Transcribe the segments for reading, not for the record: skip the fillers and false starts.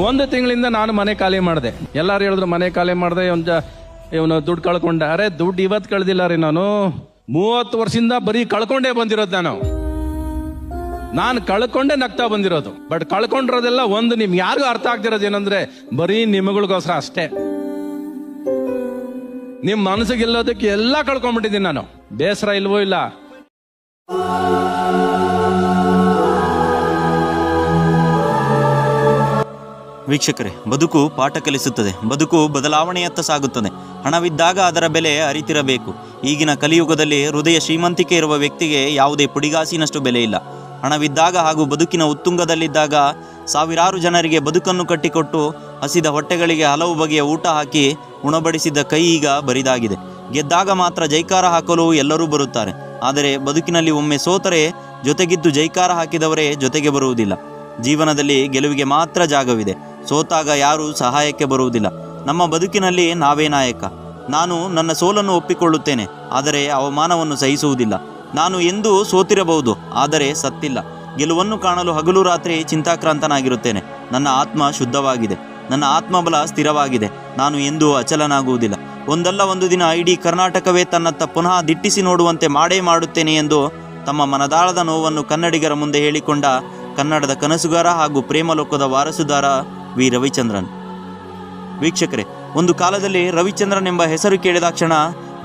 1 ತಿಂಗಳಿಂದ ನಾನು ಮನೆ ಖಾಲಿ ಮಾಡಿದೆ. ಎಲ್ಲಾರು ಹೇಳಿದ್ರು ಮನೆ ಖಾಲಿ ಮಾಡಿದೆ, ಇವನು ದುಡ್ಡು ಕಳ್ಕೊಂಡ. ಅರೆ ದುಡ್ಡು ಇವತ್ತು ಕಳ್ದಿಲ್ಲ ರೀ, ನಾನು 30 ವರ್ಷದಿಂದ ಬರೀ ಕಳ್ಕೊಂಡೇ ಬಂದಿರೋದು. ನಾನು ಕಳ್ಕೊಂಡೇ ನಗ್ತಾ ಬಂದಿರೋದು. ಬಟ್ ಕಳ್ಕೊಂಡಿರೋದೆಲ್ಲ ನಿಮ್ಗೆ ಯಾರಿಗೂ ಅರ್ಥ ಆಗ್ತಿರೋದು ಏನಂದ್ರೆ ಬರೀ ನಿಮಗಳಿಗೋಸ್ಕರ ಅಷ್ಟೇ. ನಿಮ್ ಮನಸ್ಸಿಗೆಲ್ಲೋದಕ್ಕೆ ಎಲ್ಲ ಕಳ್ಕೊಂಡ್ಬಿಟ್ಟಿದ್ದೀನಿ ನಾನು. ಬೇಸರ ಇಲ್ವೋ ಇಲ್ಲ. ವೀಕ್ಷಕರೇ, ಬದುಕು ಪಾಠ ಕಲಿಸುತ್ತದೆ. ಬದುಕು ಬದಲಾವಣೆಯತ್ತ ಸಾಗುತ್ತದೆ. ಹಣವಿದ್ದಾಗ ಅದರ ಬೆಲೆ ಅರಿತಿರಬೇಕು. ಈಗಿನ ಕಲಿಯುಗದಲ್ಲಿ ಹೃದಯ ಶ್ರೀಮಂತಿಕೆ ಇರುವ ವ್ಯಕ್ತಿಗೆ ಯಾವುದೇ ಪುಡಿಗಾಸಿನಷ್ಟು ಬೆಲೆ ಇಲ್ಲ. ಹಣವಿದ್ದಾಗ ಹಾಗೂ ಬದುಕಿನ ಉತ್ತುಂಗದಲ್ಲಿದ್ದಾಗ ಸಾವಿರಾರು ಜನರಿಗೆ ಬದುಕನ್ನು ಕಟ್ಟಿಕೊಟ್ಟು ಹಸಿದ ಹೊಟ್ಟೆಗಳಿಗೆ ಹಲವು ಬಗೆಯ ಊಟ ಹಾಕಿ ಉಣಬಡಿಸಿದ್ದ ಕೈ ಈಗ ಬರಿದಾಗಿದೆ. ಗೆದ್ದಾಗ ಮಾತ್ರ ಜೈಕಾರ ಹಾಕಲು ಎಲ್ಲರೂ ಬರುತ್ತಾರೆ. ಆದರೆ ಬದುಕಿನಲ್ಲಿ ಒಮ್ಮೆ ಸೋತರೆ ಜೊತೆಗಿದ್ದು ಜೈಕಾರ ಹಾಕಿದವರೇ ಜೊತೆಗೆ ಬರುವುದಿಲ್ಲ. ಜೀವನದಲ್ಲಿ ಗೆಲುವಿಗೆ ಮಾತ್ರ ಜಾಗವಿದೆ. ಸೋತಾಗ ಯಾರೂ ಸಹಾಯಕ್ಕೆ ಬರುವುದಿಲ್ಲ. ನಮ್ಮ ಬದುಕಿನಲ್ಲಿ ನಾವೇ ನಾಯಕ. ನಾನು ನನ್ನ ಸೋಲನ್ನು ಒಪ್ಪಿಕೊಳ್ಳುತ್ತೇನೆ, ಆದರೆ ಅವಮಾನವನ್ನು ಸಹಿಸುವುದಿಲ್ಲ. ನಾನು ಎಂದೂ ಸೋತಿರಬಹುದು, ಆದರೆ ಸತ್ತಿಲ್ಲ. ಗೆಲುವನ್ನು ಕಾಣಲು ಹಗಲು ರಾತ್ರಿ ಚಿಂತಾಕ್ರಾಂತನಾಗಿರುತ್ತೇನೆ. ನನ್ನ ಆತ್ಮ ಶುದ್ಧವಾಗಿದೆ, ನನ್ನ ಆತ್ಮಬಲ ಸ್ಥಿರವಾಗಿದೆ. ನಾನು ಎಂದೂ ಅಚಲನಾಗುವುದಿಲ್ಲ. ಒಂದಲ್ಲ ಒಂದು ದಿನ ಇಡೀ ಕರ್ನಾಟಕವೇ ತನ್ನತ್ತ ಪುನಃ ದಿಟ್ಟಿಸಿ ನೋಡುವಂತೆ ಮಾಡೇ ಮಾಡುತ್ತೇನೆ ಎಂದು ತಮ್ಮ ಮನದಾಳದ ನೋವನ್ನು ಕನ್ನಡಿಗರ ಮುಂದೆ ಹೇಳಿಕೊಂಡ ಕನ್ನಡದ ಕನಸುಗಾರ ಹಾಗೂ ಪ್ರೇಮಲೋಕದ ವಾರಸುದಾರ ವಿ ರವಿಚಂದ್ರನ್. ವೀಕ್ಷಕರೇ, ಒಂದು ಕಾಲದಲ್ಲಿ ರವಿಚಂದ್ರನ್ ಎಂಬ ಹೆಸರು ಕೇಳಿದ ಕ್ಷಣ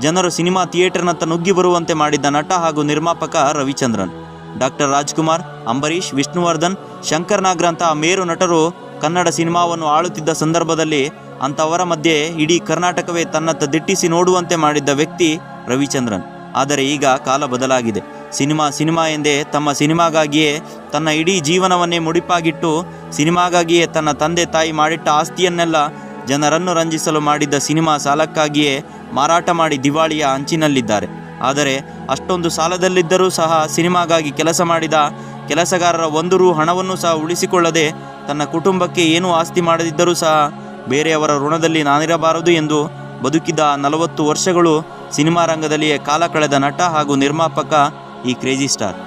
ಜನರು ಸಿನಿಮಾ ಥಿಯೇಟರ್ನತ್ತ ನುಗ್ಗಿ ಬರುವಂತೆ ಮಾಡಿದ್ದ ನಟ ಹಾಗೂ ನಿರ್ಮಾಪಕ ರವಿಚಂದ್ರನ್. ಡಾಕ್ಟರ್ ರಾಜ್ಕುಮಾರ್, ಅಂಬರೀಷ್, ವಿಷ್ಣುವರ್ಧನ್, ಶಂಕರ್ ನಾಗ್ರಂತಹ ಮೇರು ನಟರು ಕನ್ನಡ ಸಿನಿಮಾವನ್ನು ಆಳುತ್ತಿದ್ದ ಸಂದರ್ಭದಲ್ಲಿ ಅಂಥವರ ಮಧ್ಯೆ ಇಡೀ ಕರ್ನಾಟಕವೇ ತನ್ನತ್ತ ದಿಟ್ಟಿಸಿ ನೋಡುವಂತೆ ಮಾಡಿದ್ದ ವ್ಯಕ್ತಿ ರವಿಚಂದ್ರನ್. ಆದರೆ ಈಗ ಕಾಲ ಬದಲಾಗಿದೆ. ಸಿನಿಮಾ ಎಂದೇ ತಮ್ಮ ಸಿನಿಮಾಗಾಗಿಯೇ ತನ್ನ ಇಡೀ ಜೀವನವನ್ನೇ ಮುಡಿಪಾಗಿಟ್ಟು ಸಿನಿಮಾಗಾಗಿಯೇ ತನ್ನ ತಂದೆ ತಾಯಿ ಮಾಡಿಟ್ಟ ಆಸ್ತಿಯನ್ನೆಲ್ಲ ಜನರನ್ನು ರಂಜಿಸಲು ಮಾಡಿದ್ದ ಸಿನಿಮಾ ಸಾಲಕ್ಕಾಗಿಯೇ ಮಾರಾಟ ಮಾಡಿ ದಿವಾಳಿಯ ಅಂಚಿನಲ್ಲಿದ್ದಾರೆ. ಆದರೆ ಅಷ್ಟೊಂದು ಸಾಲದಲ್ಲಿದ್ದರೂ ಸಹ ಸಿನಿಮಾಗಾಗಿ ಕೆಲಸ ಮಾಡಿದ ಕೆಲಸಗಾರರ 1 ರೂ ಹಣವನ್ನು ಸಹ ಉಳಿಸಿಕೊಳ್ಳದೆ ತನ್ನ ಕುಟುಂಬಕ್ಕೆ ಏನೂ ಆಸ್ತಿ ಮಾಡದಿದ್ದರೂ ಸಹ ಬೇರೆಯವರ ಋಣದಲ್ಲಿ ನಾನಿರಬಾರದು ಎಂದು ಬದುಕಿದ 40 ವರ್ಷಗಳು ಸಿನಿಮಾ ರಂಗದಲ್ಲಿಯೇ ಕಾಲ ಕಳೆದ ನಟ ಹಾಗೂ ನಿರ್ಮಾಪಕ ಈ ಕ್ರೇಜಿ ಸ್ಟಾರ್.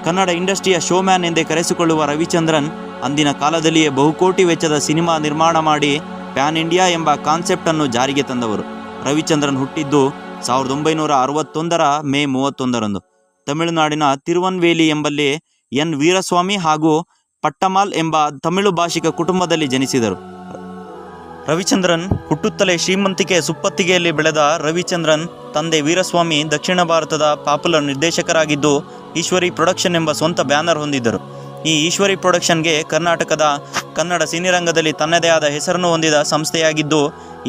ಕನ್ನಡ ಇಂಡಸ್ಟ್ರಿಯ ಶೋಮ್ಯಾನ್ ಎಂದೇ ಕರೆಸಿಕೊಳ್ಳುವ ರವಿಚಂದ್ರನ್ ಅಂದಿನ ಕಾಲದಲ್ಲಿಯೇ ಬಹುಕೋಟಿ ವೆಚ್ಚದ ಸಿನಿಮಾ ನಿರ್ಮಾಣ ಮಾಡಿ ಪ್ಯಾನ್ ಇಂಡಿಯಾ ಎಂಬ ಕಾನ್ಸೆಪ್ಟನ್ನು ಜಾರಿಗೆ ತಂದವರು. ರವಿಚಂದ್ರನ್ ಹುಟ್ಟಿದ್ದು 1961ರ ಮೇ 31ರಂದು ತಮಿಳುನಾಡಿನ ತಿರುವನ್ವೇಲಿ ಎಂಬಲ್ಲಿ ಎನ್ ವೀರಸ್ವಾಮಿ ಹಾಗೂ ಪಟ್ಟಮಾಲ್ ಎಂಬ ತಮಿಳು ಭಾಷಿಕ ಕುಟುಂಬದಲ್ಲಿ ಜನಿಸಿದರು. ರವಿಚಂದ್ರನ್ ಹುಟ್ಟುತ್ತಲೇ ಶ್ರೀಮಂತಿಕೆಯ ಸುಪ್ಪತ್ತಿಗೆಯಲ್ಲಿ ಬೆಳೆದ ರವಿಚಂದ್ರನ್ ತಂದೆ ವೀರಸ್ವಾಮಿ ದಕ್ಷಿಣ ಭಾರತದ ಪಾಪ್ಯುಲರ್ ನಿರ್ದೇಶಕರಾಗಿದ್ದು ಈಶ್ವರಿ ಪ್ರೊಡಕ್ಷನ್ ಎಂಬ ಸ್ವಂತ ಬ್ಯಾನರ್ ಹೊಂದಿದ್ದರು. ಈ ಈಶ್ವರಿ ಪ್ರೊಡಕ್ಷನ್ಗೆ ಕರ್ನಾಟಕದ ಕನ್ನಡ ಸಿನಿರಂಗದಲ್ಲಿ ತನ್ನದೇ ಆದ ಹೆಸರನ್ನು ಹೊಂದಿದ ಸಂಸ್ಥೆಯಾಗಿದ್ದು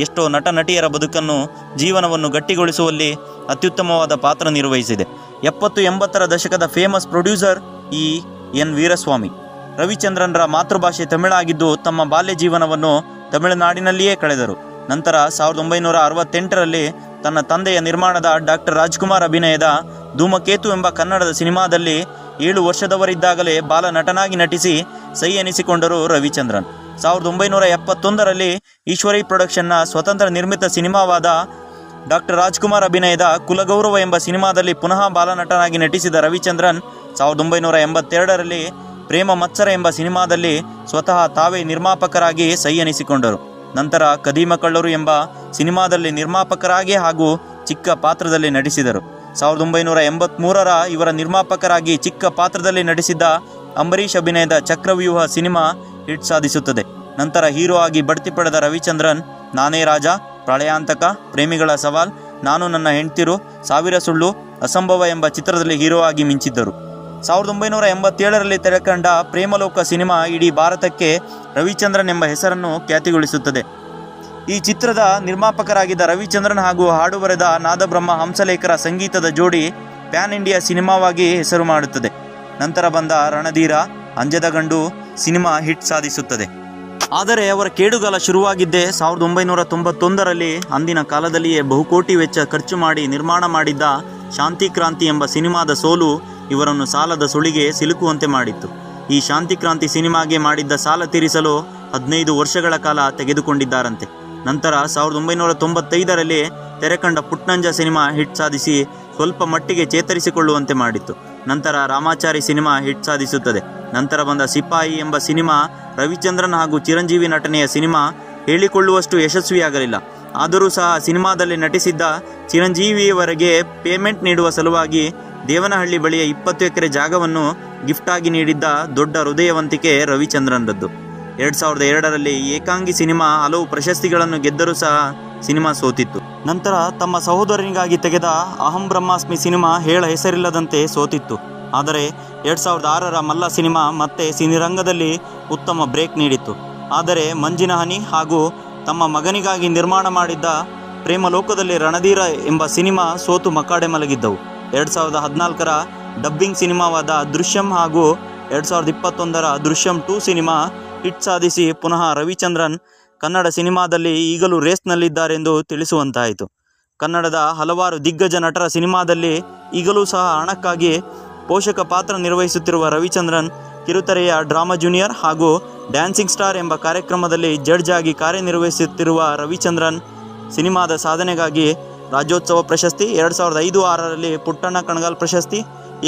ಎಷ್ಟೋ ನಟ ನಟಿಯರ ಬದುಕನ್ನು ಜೀವನವನ್ನು ಗಟ್ಟಿಗೊಳಿಸುವಲ್ಲಿ ಅತ್ಯುತ್ತಮವಾದ ಪಾತ್ರ ನಿರ್ವಹಿಸಿದೆ. 70-80ರ ದಶಕದ ಫೇಮಸ್ ಪ್ರೊಡ್ಯೂಸರ್ ಈ ಎನ್ ವೀರಸ್ವಾಮಿ. ರವಿಚಂದ್ರನ್ರ ಮಾತೃಭಾಷೆ ತಮಿಳಾಗಿದ್ದು ತಮ್ಮ ಬಾಲ್ಯ ಜೀವನವನ್ನು ತಮಿಳುನಾಡಿನಲ್ಲಿಯೇ ಕಳೆದರು. ನಂತರ 1968ರಲ್ಲಿ ತನ್ನ ತಂದೆಯ ನಿರ್ಮಾಣದ ಡಾಕ್ಟರ್ ರಾಜ್ಕುಮಾರ್ ಅಭಿನಯದ ಧೂಮಕೇತು ಎಂಬ ಕನ್ನಡದ ಸಿನಿಮಾದಲ್ಲಿ 7 ವರ್ಷದವರಿದ್ದಾಗಲೇ ಬಾಲ ನಟನಾಗಿ ನಟಿಸಿ ಸೈ ಎನಿಸಿಕೊಂಡರು ರವಿಚಂದ್ರನ್. 1971ರಲ್ಲಿ ಈಶ್ವರಿ ಪ್ರೊಡಕ್ಷನ್ನ ಸ್ವತಂತ್ರ ನಿರ್ಮಿತ ಸಿನಿಮಾವಾದ ಡಾಕ್ಟರ್ ರಾಜ್ಕುಮಾರ್ ಅಭಿನಯದ ಕುಲಗೌರವ ಎಂಬ ಸಿನಿಮಾದಲ್ಲಿ ಪುನಃ ಬಾಲನಟನಾಗಿ ನಟಿಸಿದ ರವಿಚಂದ್ರನ್ 1982ರಲ್ಲಿ ಪ್ರೇಮ ಮತ್ಸರ ಎಂಬ ಸಿನಿಮಾದಲ್ಲಿ ಸ್ವತಃ ತಾವೇ ನಿರ್ಮಾಪಕರಾಗಿ ಸೈ ಎನಿಸಿಕೊಂಡರು. ನಂತರ ಕದೀಮ ಕಳ್ಳರು ಎಂಬ ಸಿನಿಮಾದಲ್ಲಿ ನಿರ್ಮಾಪಕರಾಗಿ ಹಾಗೂ ಚಿಕ್ಕ ಪಾತ್ರದಲ್ಲಿ ನಟಿಸಿದರು. 1983ರ ಇವರ ನಿರ್ಮಾಪಕರಾಗಿ ಚಿಕ್ಕ ಪಾತ್ರದಲ್ಲಿ ನಟಿಸಿದ್ದ ಅಂಬರೀಷ್ ಅಭಿನಯದ ಚಕ್ರವ್ಯೂಹ ಸಿನಿಮಾ ಹಿಟ್ ಸಾಧಿಸುತ್ತದೆ. ನಂತರ ಹೀರೋ ಆಗಿ ಬಡ್ತಿ ಪಡೆದ ರವಿಚಂದ್ರನ್ ನಾನೇ ರಾಜ, ಪ್ರಳಯಾಂತಕ, ಪ್ರೇಮಿಗಳ ಸವಾಲ್, ನಾನು ನನ್ನ ಹೆಂಡ್ತಿರು, 1000 ಸುಳ್ಳು, ಅಸಂಭವ ಎಂಬ ಚಿತ್ರದಲ್ಲಿ ಹೀರೋ ಆಗಿ ಮಿಂಚಿದ್ದರು. 1987ರಲ್ಲಿ ತೆರೆಕಂಡ ಪ್ರೇಮಲೋಕ ಸಿನಿಮಾ ಇಡೀ ಭಾರತಕ್ಕೆ ರವಿಚಂದ್ರನ್ ಎಂಬ ಹೆಸರನ್ನು ಖ್ಯಾತಿಗೊಳಿಸುತ್ತದೆ. ಈ ಚಿತ್ರದ ನಿರ್ಮಾಪಕರಾಗಿದ್ದ ರವಿಚಂದ್ರನ್ ಹಾಗೂ ಹಾಡು ಬರೆದ ನಾದಬ್ರಹ್ಮ ಹಂಸಲೇಖರ ಸಂಗೀತದ ಜೋಡಿ ಪ್ಯಾನ್ ಇಂಡಿಯಾ ಸಿನಿಮಾವಾಗಿ ಹೆಸರು ಮಾಡುತ್ತದೆ. ನಂತರ ಬಂದ ರಣಧೀರ, ಅಂಜದ ಗಂಡು ಸಿನಿಮಾ ಹಿಟ್ ಸಾಧಿಸುತ್ತದೆ. ಆದರೆ ಅವರ ಕೇಡುಗಾಲ ಶುರುವಾಗಿದ್ದೇ 1991ರಲ್ಲಿ. ಅಂದಿನ ಕಾಲದಲ್ಲಿಯೇ ಬಹುಕೋಟಿ ವೆಚ್ಚ ಖರ್ಚು ಮಾಡಿ ನಿರ್ಮಾಣ ಮಾಡಿದ್ದ ಶಾಂತಿ ಕ್ರಾಂತಿ ಎಂಬ ಸಿನಿಮಾದ ಸೋಲು ಇವರನ್ನು ಸಾಲದ ಸುಳಿಗೆ ಸಿಲುಕುವಂತೆ ಮಾಡಿತ್ತು. ಈ ಶಾಂತಿ ಕ್ರಾಂತಿ ಸಿನಿಮಾಗೆ ಮಾಡಿದ್ದ ಸಾಲ ತೀರಿಸಲು 15 ವರ್ಷಗಳ ಕಾಲ ತೆಗೆದುಕೊಂಡಿದ್ದಾರಂತೆ. ನಂತರ 1995ರಲ್ಲಿ ತೆರೆಕಂಡ ಪುಟ್ನಂಜ ಸಿನಿಮಾ ಹಿಟ್ ಸಾಧಿಸಿ ಸ್ವಲ್ಪ ಮಟ್ಟಿಗೆ ಚೇತರಿಸಿಕೊಳ್ಳುವಂತೆ ಮಾಡಿತ್ತು. ನಂತರ ರಾಮಾಚಾರಿ ಸಿನಿಮಾ ಹಿಟ್ ಸಾಧಿಸುತ್ತದೆ. ನಂತರ ಬಂದ ಸಿಪಾಯಿ ಎಂಬ ಸಿನಿಮಾ ರವಿಚಂದ್ರನ್ ಹಾಗೂ ಚಿರಂಜೀವಿ ನಟನೆಯ ಸಿನಿಮಾ ಹೇಳಿಕೊಳ್ಳುವಷ್ಟು ಯಶಸ್ವಿಯಾಗಲಿಲ್ಲ. ಆದರೂ ಸಹ ಸಿನಿಮಾದಲ್ಲಿ ನಟಿಸಿದ್ದ ಚಿರಂಜೀವಿಯವರೆಗೆ ಪೇಮೆಂಟ್ ನೀಡುವ ಸಲುವಾಗಿ ದೇವನಹಳ್ಳಿ ಬಳಿಯ 20 ಎಕರೆ ಜಾಗವನ್ನು ಗಿಫ್ಟ್ ಆಗಿ ನೀಡಿದ್ದ ದೊಡ್ಡ ಹೃದಯವಂತಿಕೆ ರವಿಚಂದ್ರನ್ರದ್ದು. 2002ರಲ್ಲಿ ಏಕಾಂಗಿ ಸಿನಿಮಾ ಹಲವು ಪ್ರಶಸ್ತಿಗಳನ್ನು ಗೆದ್ದರೂ ಸಹ ಸಿನಿಮಾ ಸೋತಿತ್ತು. ನಂತರ ತಮ್ಮ ಸಹೋದರನಿಗಾಗಿ ತೆಗೆದ ಅಹಂ ಬ್ರಹ್ಮಾಸ್ಮಿ ಸಿನಿಮಾ ಹೇಳ ಹೆಸರಿಲ್ಲದಂತೆ ಸೋತಿತ್ತು. ಆದರೆ 2006ರ ಮಲ್ಲ ಸಿನಿಮಾ ಮತ್ತೆ ಸಿನಿರಂಗದಲ್ಲಿ ಉತ್ತಮ ಬ್ರೇಕ್ ನೀಡಿತ್ತು. ಆದರೆ ಮಂಜಿನ ಹನಿ ಹಾಗೂ ತಮ್ಮ ಮಗನಿಗಾಗಿ ನಿರ್ಮಾಣ ಮಾಡಿದ್ದ ಪ್ರೇಮಲೋಕದಲ್ಲಿ ರಣಧೀರ ಎಂಬ ಸಿನಿಮಾ ಸೋತು ಮಕಾಡೆ ಮಲಗಿದ್ದವು. 2014ರ ಡಬ್ಬಿಂಗ್ ಸಿನಿಮಾವಾದ ದೃಶ್ಯಂ ಹಾಗೂ 2021ರ ದೃಶ್ಯಂ 2 ಸಿನಿಮಾ ಹಿಟ್ ಸಾಧಿಸಿ ಪುನಃ ರವಿಚಂದ್ರನ್ ಕನ್ನಡ ಸಿನಿಮಾದಲ್ಲಿ ಈಗಲೂ ರೇಸ್ನಲ್ಲಿದ್ದಾರೆಂದು ತಿಳಿಸುವಂತಾಯಿತು. ಕನ್ನಡದ ಹಲವಾರು ದಿಗ್ಗಜ ನಟರ ಸಿನಿಮಾದಲ್ಲಿ ಈಗಲೂ ಸಹ ಹಣಕ್ಕಾಗಿ ಪೋಷಕ ಪಾತ್ರ ನಿರ್ವಹಿಸುತ್ತಿರುವ ರವಿಚಂದ್ರನ್ ಕಿರುತೆರೆಯ ಡ್ರಾಮಾ ಜೂನಿಯರ್ ಹಾಗೂ ಡ್ಯಾನ್ಸಿಂಗ್ ಸ್ಟಾರ್ ಎಂಬ ಕಾರ್ಯಕ್ರಮದಲ್ಲಿ ಜಡ್ಜ್ ಆಗಿ ಕಾರ್ಯನಿರ್ವಹಿಸುತ್ತಿರುವ ರವಿಚಂದ್ರನ್ ಸಿನಿಮಾದ ಸಾಧನೆಗಾಗಿ ರಾಜ್ಯೋತ್ಸವ ಪ್ರಶಸ್ತಿ, 2005-6ರಲ್ಲಿ ಪುಟ್ಟಣ್ಣ ಕಣಗಾಲ್ ಪ್ರಶಸ್ತಿ,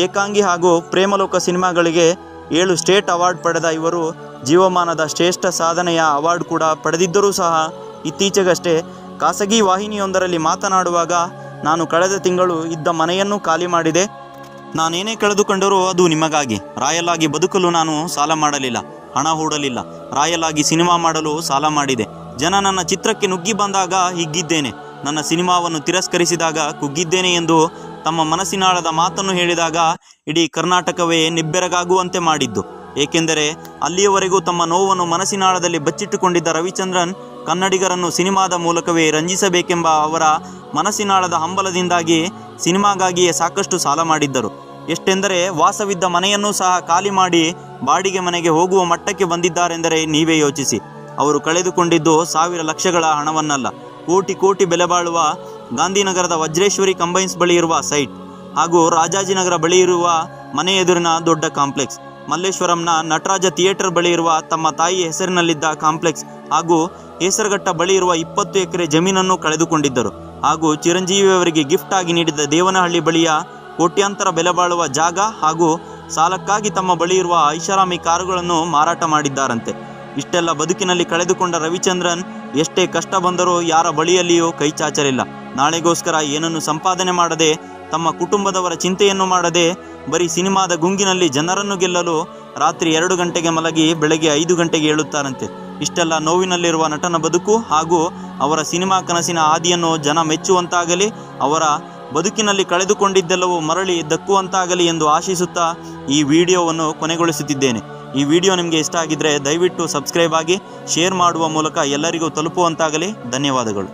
ಏಕಾಂಗಿ ಹಾಗೂ ಪ್ರೇಮಲೋಕ ಸಿನಿಮಾಗಳಿಗೆ 7 ಸ್ಟೇಟ್ ಅವಾರ್ಡ್ ಪಡೆದ ಇವರು ಜೀವಮಾನದ ಶ್ರೇಷ್ಠ ಸಾಧನೆಯ ಅವಾರ್ಡ್ ಕೂಡ ಪಡೆದಿದ್ದರೂ ಸಹ ಇತ್ತೀಚೆಗಷ್ಟೇ ಖಾಸಗಿ ವಾಹಿನಿಯೊಂದರಲ್ಲಿ ಮಾತನಾಡುವಾಗ ನಾನು ಕಳೆದ ತಿಂಗಳು ಇದ್ದ ಮನೆಯನ್ನು ಖಾಲಿ ಮಾಡಿದೆ. ನಾನೇನೇ ಕಳೆದುಕೊಂಡರೂ ಅದು ನಿಮಗಾಗಿ. ರಾಯಲ್ ಆಗಿ ಬದುಕಲು ನಾನು ಸಾಲ ಮಾಡಲಿಲ್ಲ, ಹಣ ಹೂಡಲಿಲ್ಲ. ರಾಯಲ್ ಆಗಿ ಸಿನಿಮಾ ಮಾಡಲು ಸಾಲ ಮಾಡಿದೆ. ಜನ ನನ್ನ ಚಿತ್ರಕ್ಕೆ ನುಗ್ಗಿ ಬಂದಾಗ ಹಿಗ್ಗಿದ್ದೇನೆ, ನನ್ನ ಸಿನಿಮಾವನ್ನು ತಿರಸ್ಕರಿಸಿದಾಗ ಕುಗ್ಗಿದ್ದೇನೆ ಎಂದು ತಮ್ಮ ಮನಸ್ಸಿನಾಳದ ಮಾತನ್ನು ಹೇಳಿದಾಗ ಇಡೀ ಕರ್ನಾಟಕವೇ ನಿಬ್ಬೆರಗಾಗುವಂತೆ ಮಾಡಿದ್ದು. ಏಕೆಂದರೆ ಅಲ್ಲಿಯವರೆಗೂ ತಮ್ಮ ನೋವನ್ನು ಮನಸ್ಸಿನಾಳದಲ್ಲಿ ಬಚ್ಚಿಟ್ಟುಕೊಂಡಿದ್ದ ರವಿಚಂದ್ರನ್ ಕನ್ನಡಿಗರನ್ನು ಸಿನಿಮಾದ ಮೂಲಕವೇ ರಂಜಿಸಬೇಕೆಂಬ ಅವರ ಮನಸ್ಸಿನಾಳದ ಹಂಬಲದಿಂದಾಗಿ ಸಿನಿಮಾಗಾಗಿಯೇ ಸಾಕಷ್ಟು ಸಾಲ ಮಾಡಿದ್ದರು. ಎಷ್ಟೆಂದರೆ ವಾಸವಿದ್ದ ಮನೆಯನ್ನೂ ಸಹ ಖಾಲಿ ಮಾಡಿ ಬಾಡಿಗೆ ಮನೆಗೆ ಹೋಗುವ ಮಟ್ಟಕ್ಕೆ ಬಂದಿದ್ದಾರೆಂದರೆ ನೀವೇ ಯೋಚಿಸಿ. ಅವರು ಕಳೆದುಕೊಂಡಿದ್ದು ಸಾವಿರ ಲಕ್ಷಗಳ ಹಣವನ್ನಲ್ಲ, ಕೋಟಿ ಕೋಟಿ ಬೆಲೆ ಬಾಳುವ ಗಾಂಧಿನಗರದ ವಜ್ರೇಶ್ವರಿ ಕಂಬೈನ್ಸ್ ಬಳಿ ಇರುವ ಸೈಟ್ ಹಾಗೂ ರಾಜಾಜಿನಗರ ಬಳಿ ಇರುವ ಮನೆ ಎದುರಿನ ದೊಡ್ಡ ಕಾಂಪ್ಲೆಕ್ಸ್, ಮಲ್ಲೇಶ್ವರಂನ ನಟರಾಜ ಥಿಯೇಟರ್ ಬಳಿ ಇರುವ ತಮ್ಮ ತಾಯಿ ಹೆಸರಿನಲ್ಲಿದ್ದ ಕಾಂಪ್ಲೆಕ್ಸ್ ಹಾಗೂ ಹೇಸರಘಟ್ಟ ಬಳಿ ಇರುವ 20 ಎಕರೆ ಜಮೀನನ್ನು ಕಳೆದುಕೊಂಡಿದ್ದರು. ಹಾಗೂ ಚಿರಂಜೀವಿಯವರಿಗೆ ಗಿಫ್ಟ್ ಆಗಿ ನೀಡಿದ ದೇವನಹಳ್ಳಿ ಬಳಿಯ ಕೋಟ್ಯಾಂತರ ಬೆಲೆ ಬಾಳುವ ಜಾಗ ಹಾಗೂ ಸಾಲಕ್ಕಾಗಿ ತಮ್ಮ ಬಳಿ ಇರುವ ಐಷಾರಾಮಿ ಕಾರುಗಳನ್ನು ಮಾರಾಟ ಮಾಡಿದ್ದಾರಂತೆ. ಇಷ್ಟೆಲ್ಲ ಬದುಕಿನಲ್ಲಿ ಕಳೆದುಕೊಂಡ ರವಿಚಂದ್ರನ್ ಎಷ್ಟೇ ಕಷ್ಟ ಬಂದರೂ ಯಾರ ಬಳಿಯಲ್ಲಿಯೂ ಕೈ ಚಾಚಲಿಲ್ಲ. ನಾಳೆಗೋಸ್ಕರ ಏನನ್ನು ಸಂಪಾದನೆ ಮಾಡದೆ, ತಮ್ಮ ಕುಟುಂಬದವರ ಚಿಂತೆಯನ್ನು ಮಾಡದೆ, ಬರೀ ಸಿನಿಮಾದ ಗುಂಗಿನಲ್ಲಿ ಜನರನ್ನು ಗೆಲ್ಲಲು ರಾತ್ರಿ 2 ಗಂಟೆಗೆ ಮಲಗಿ ಬೆಳಗ್ಗೆ 5 ಗಂಟೆಗೆ ಏಳುತ್ತಾರಂತೆ. ಇಷ್ಟೆಲ್ಲ ನೋವಿನಲ್ಲಿರುವ ನಟನ ಬದುಕು ಹಾಗೂ ಅವರ ಸಿನಿಮಾ ಕನಸಿನ ಹಾದಿಯನ್ನು ಜನ ಮೆಚ್ಚುವಂತಾಗಲಿ, ಅವರ ಬದುಕಿನಲ್ಲಿ ಕಳೆದುಕೊಂಡಿದ್ದೆಲ್ಲವೂ ಮರಳಿ ದಕ್ಕುವಂತಾಗಲಿ ಎಂದು ಆಶಿಸುತ್ತಾ ಈ ವಿಡಿಯೋವನ್ನು ಕೊನೆಗೊಳಿಸುತ್ತಿದ್ದೇನೆ. ಈ ವಿಡಿಯೋ ನಿಮಗೆ ಇಷ್ಟ ಆಗಿದ್ದರೆ ದಯವಿಟ್ಟು ಸಬ್ಸ್ಕ್ರೈಬ್ ಆಗಿ, ಶೇರ್ ಮಾಡುವ ಮೂಲಕ ಎಲ್ಲರಿಗೂ ತಲುಪುವಂತಾಗಲಿ. ಧನ್ಯವಾದಗಳು.